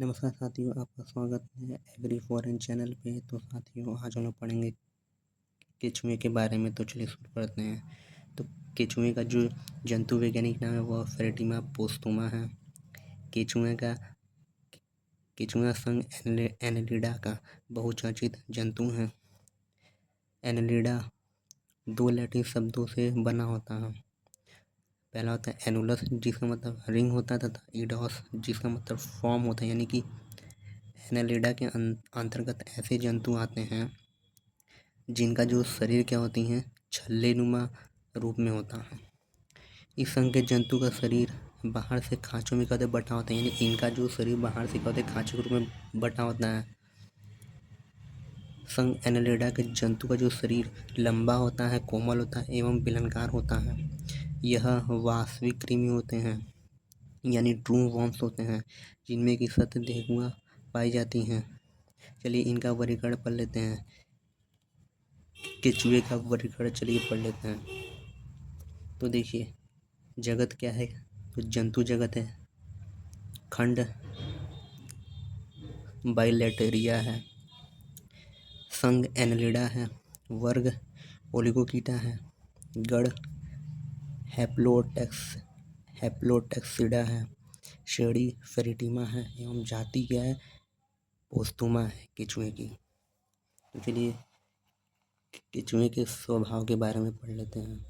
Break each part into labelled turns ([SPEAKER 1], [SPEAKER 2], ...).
[SPEAKER 1] नमस्कार साथियों, आपका स्वागत है एग्री फॉरेन चैनल पे। तो साथियों, आज हम लोग पढ़ेंगे केचुए के बारे में। तो चलिए शुरू करते हैं। तो केचुए का जो जंतु वैज्ञानिक नाम है वह फेरेटिमा पोस्टुमा है। केचुआ संघ एनेलिडा का बहुचर्चित जंतु है। एनेलिडा दो लैटिन शब्दों से बना होता है। पहला होता है एनुलस, जिसका मतलब रिंग होता है, तथा ईडॉस, जिसका मतलब फॉर्म होता है। यानी कि एनेलिडा के अंतर्गत ऐसे जंतु आते हैं जिनका जो शरीर क्या होती हैं, छल्ले नुमा रूप में होता है। इस संघ के जंतु का शरीर बाहर से खाँचों में कहते बटा होता है। यानी इनका जो शरीर बाहर से कहते खाँचों के रूप में बटा होता है। संघ एनेलिडा के जंतु का जो शरीर लंबा होता है, कोमल होता है एवं बेलनाकार होता है। यह वास्तविक कृमि होते हैं, यानी ट्रू वॉर्म्स होते हैं, जिनमें कि सत्य देहुआ पाई जाती हैं। चलिए इनका वर्गीकरण पढ़ लेते हैं। केचुए का वर्गीकरण चलिए पढ़ लेते हैं। तो देखिए, जगत क्या है, तो जंतु जगत है। खंड बाइलेटेरिया है। संघ एनेलिडा है। वर्ग ओलिगोकीटा है। गण हैप्लोटैक्सिडा है। श्रेणी फेरेटिमा है एवं जाति क्या है, पोस्तुमा है केचुए की। तो चलिए केचुए के स्वभाव के बारे में पढ़ लेते हैं।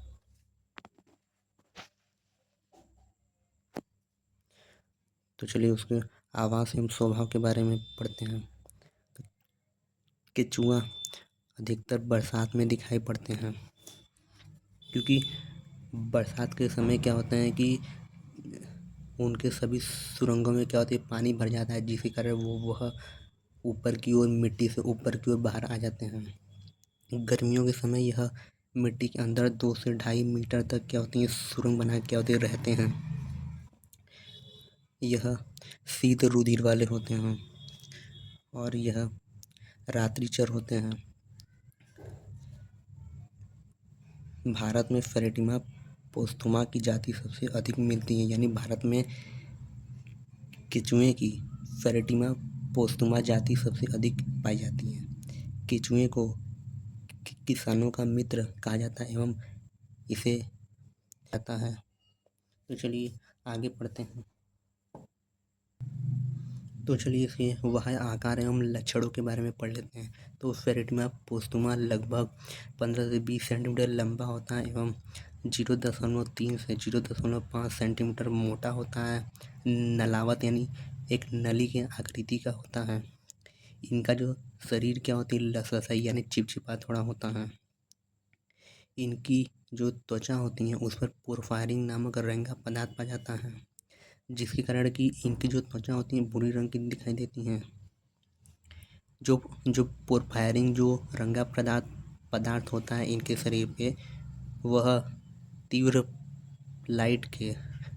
[SPEAKER 1] तो चलिए उसके आवास एवं स्वभाव के बारे में पढ़ते हैं। केचुआ अधिकतर बरसात में दिखाई पड़ते हैं, क्योंकि बरसात के समय क्या होता है कि उनके सभी सुरंगों में क्या होती है, पानी भर जाता है, जिसके कारण वह ऊपर की ओर, मिट्टी से ऊपर की ओर बाहर आ जाते हैं। गर्मियों के समय यह मिट्टी के अंदर 2 से 2.5 मीटर तक क्या होती है, सुरंग बना के क्या होते रहते हैं। यह शीत रुधिर वाले होते हैं और यह रात्रिचर होते हैं। भारत में फेरेटिमा पोस्तुमा की जाति सबसे अधिक मिलती है। यानी भारत में केचुए की फेरेटिमा पोस्तुमा जाति सबसे अधिक पाई जाती है। केचुए को किसानों का मित्र कहा जाता है एवं इसे जाता है। तो चलिए आगे पढ़ते हैं। तो चलिए इसके बाह्य आकार एवं लक्षणों के बारे में पढ़ लेते हैं। तो फेरेटिमा पोस्तुमा लगभग 15 से 20 सेंटीमीटर लंबा होता है एवं 0.3 से 0.5 सेंटीमीटर मोटा होता है। नलावत यानी एक नली के आकृति का होता है। इनका जो शरीर क्या होती है, लसलसाई यानी चिपचिपा थोड़ा होता है। इनकी जो त्वचा होती है उस पर पोरफायरिन नामक रंगा पदार्थ पाया जाता है, जिसके कारण कि इनकी जो त्वचा होती है भूरी रंग की दिखाई देती हैं। जो पोरफायरिन जो रंगा पदार्थ होता है इनके शरीर पे, वह तीव्र लाइट के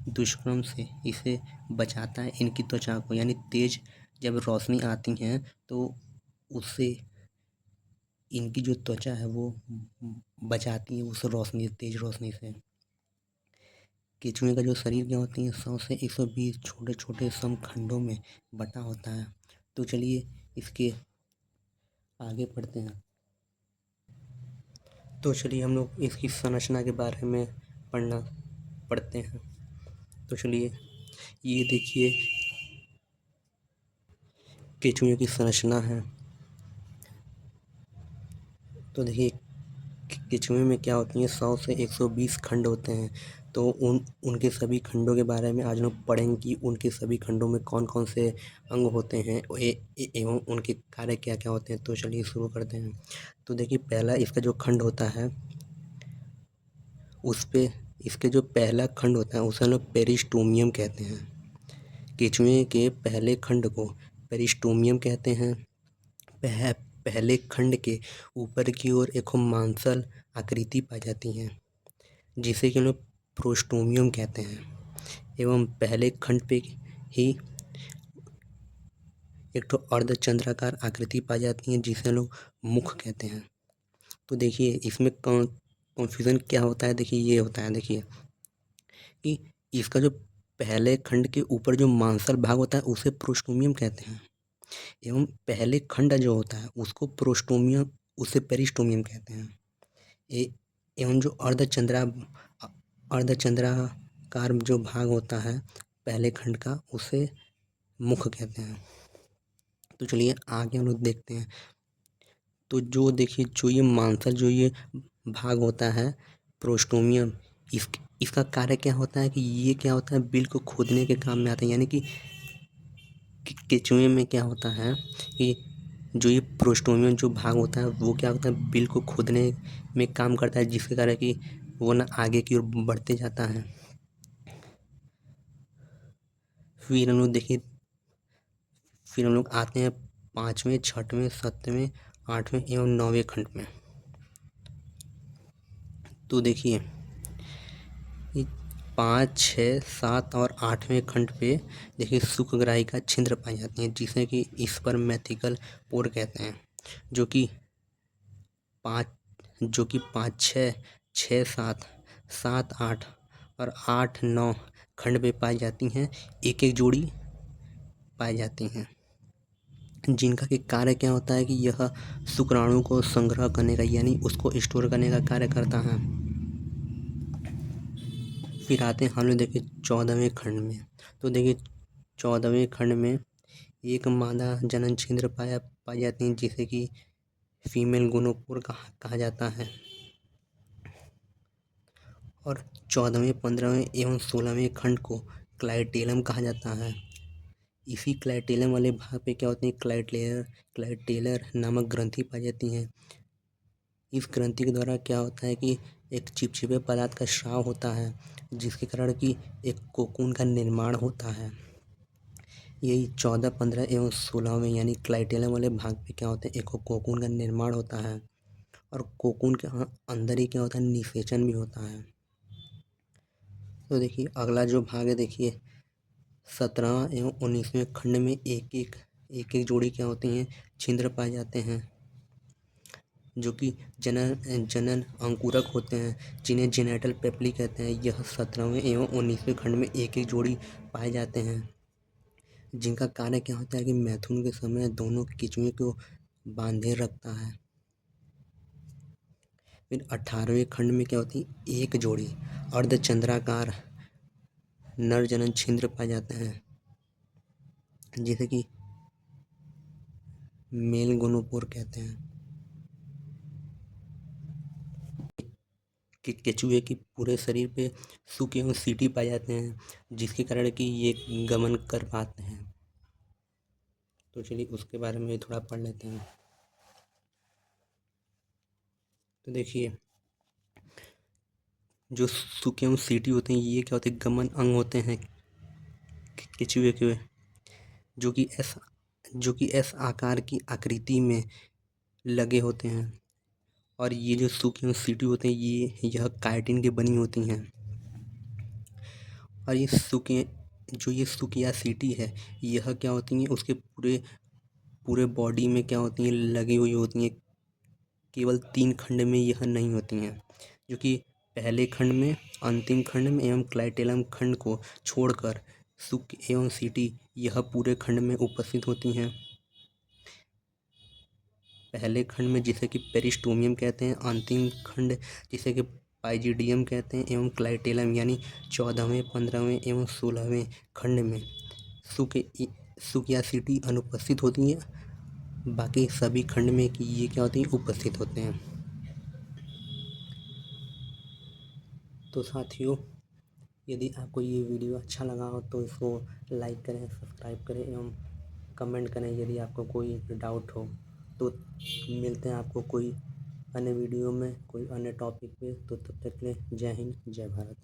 [SPEAKER 1] दुष्कर्म से इसे बचाता है, इनकी त्वचा को। यानी तेज जब रोशनी आती है तो उससे इनकी जो त्वचा है वो बचाती है उस रोशनी, तेज रोशनी से। केचुए का जो शरीर क्या होती है, 100 से 120 छोटे छोटे समखंडों में बटा होता है। तो चलिए इसके आगे पढ़ते हैं। तो चलिए हम लोग इसकी संरचना के बारे में पढ़ते हैं। तो चलिए ये देखिए केचुए की संरचना है। तो देखिए केचुए में क्या होती है, 100 से 120 खंड होते हैं। तो उनके सभी खंडों के बारे में आज लोग पढ़ेंगे कि उनके सभी खंडों में कौन कौन से अंग होते हैं एवं उनके कार्य क्या क्या होते हैं। तो चलिए शुरू करते हैं। तो देखिए पहला इसका जो खंड होता है, उस पे इसके जो पहला खंड होता है उसे हम लोग पेरिस्टोमियम कहते हैं। केचुए के पहले खंड को पेरिस्टोमियम कहते हैं। पहले खंड के ऊपर की ओर एक मांसल आकृति पाई जाती है, जिसे कि हम लोग प्रोस्टोमियम कहते हैं। एवं पहले खंड पे ही एक तो अर्धचंद्राकार आकृति पाई जाती है, जिसे हम लोग मुख कहते हैं। तो देखिए इसमें कन्फ्यूज़न क्या होता है, देखिए ये होता है, देखिए कि इसका जो पहले खंड के ऊपर जो मांसल भाग होता है उसे प्रोस्टोमियम कहते हैं, एवं पहले खंड जो होता है उसको प्रोस्टोमियम उसे पेरिस्टोमियम कहते हैं। एवं जो अर्धचंद्राकार जो भाग होता है पहले खंड का उसे मुख कहते हैं। तो चलिए आगे हम लोग देखते हैं। तो जो देखिए जो ये मांसल जो ये भाग होता है प्रोस्टोमियम, इसका कार्य क्या होता है कि ये क्या होता है बिल को खोदने के काम में आता है। यानी कि केचुए में क्या होता है कि जो ये प्रोस्टोमियम जो भाग होता है वो क्या होता है बिल को खोदने में काम करता है, जिसके कारण कि वो ना आगे की ओर बढ़ते जाता है। फिर हम लोग देखिए फिर हम लोग आते हैं 5वें 6वें 7वें 8वें एवं 9वें खंड में। तो देखिए 5 6 7 और 8वें खंड पे देखिए शुक्रग्राही का छिद्र पाई जाती है, जिसे कि स्पर्मेथिकल पोर कहते हैं, जो कि 5 6 6 7 7 8 और 8 9 खंड में पाई जाती हैं। एक एक जोड़ी पाई जाती हैं, जिनका कि कार्य क्या होता है कि यह शुक्राणु को संग्रह करने का यानी उसको स्टोर करने का कार्य करता है। फिर आते हैं हम लोग देखिए 14वें खंड में। तो देखिए 14वें खंड में एक मादा जनन छिद्र पाई जाती है, जिसे कि फीमेल गोनोपोर कहा जाता है। और 14वें 15वें एवं 16वें खंड को क्लाइटेलम कहा जाता है। इसी क्लाइटेलम वाले भाग पे क्या होती है क्लाइटेलर नामक ग्रंथि पाई जाती हैं। इस ग्रंथि के द्वारा क्या होता है कि एक चिपचिपे पदार्थ का स्राव होता है, जिसके कारण कि एक कोकून का निर्माण होता है। यही 14 15 एवं 16वें यानी क्लाइटेलम वाले भाग पे क्या होता है एक कोकून का निर्माण होता है, और कोकून के अंदर ही क्या होता है निषेचन भी होता है। तो देखिए अगला जो भाग है देखिए 17 एवं 19वें खंड में एक एक जोड़ी क्या होती हैं छिद्र पाए जाते हैं, जो कि जनन अंकुरक होते हैं, जिन्हें जेनेटल पेप्ली कहते हैं। यह 17वें एवं 19वें खंड में एक जोड़ी पाए जाते हैं, जिनका कार्य क्या होता है कि मैथुन के समय दोनों केंचुए को बांधे रखता है। फिर 18वें खंड में क्या होती है एक जोड़ी अर्धचंद्राकार नर जनन छिद्र पाए जाते हैं, जिसे कि मेल गोनोपोर कहते हैं। कि केचुए की पूरे शरीर पे सुख एवं सीटी पाए जाते हैं, जिसके कारण कि ये गमन कर पाते हैं। तो चलिए उसके बारे में थोड़ा पढ़ लेते हैं। तो देखिए जो सुख एवं सीटी होते हैं ये क्या होते हैं गमन अंग होते हैं केचुए के, जो कि एस आकार की आकृति में लगे होते हैं। और ये जो सुख एवं सीटी होते हैं यह काइटिन की बनी होती हैं। और ये सुख या सीटी है यह क्या होती है उसके पूरे बॉडी में क्या होती हैं लगी हुई होती हैं। केवल 3 खंड में यह नहीं होती हैं, जो कि पहले खंड में अंतिम खंड में एवं क्लाइटेलम खंड को छोड़कर सुख एवं सीटी यह पूरे खंड में उपस्थित होती हैं। पहले खंड में जिसे कि पेरिस्टोमियम कहते हैं, अंतिम खंड जिसे कि पाइजिडियम कहते हैं, एवं क्लाइटेलम यानी 14वें 15वें एवं 16वें खंड में सुख या सीटी अनुपस्थित होती हैं। बाकी सभी खंड में कि ये क्या होती है उपस्थित होते हैं। तो साथियों यदि आपको ये वीडियो अच्छा लगा हो तो इसको लाइक करें, सब्सक्राइब करें एवं कमेंट करें यदि आपको कोई डाउट हो। तो मिलते हैं आपको कोई अन्य वीडियो में कोई अन्य टॉपिक पे। तो तब तक के लिए जय हिंद जय भारत।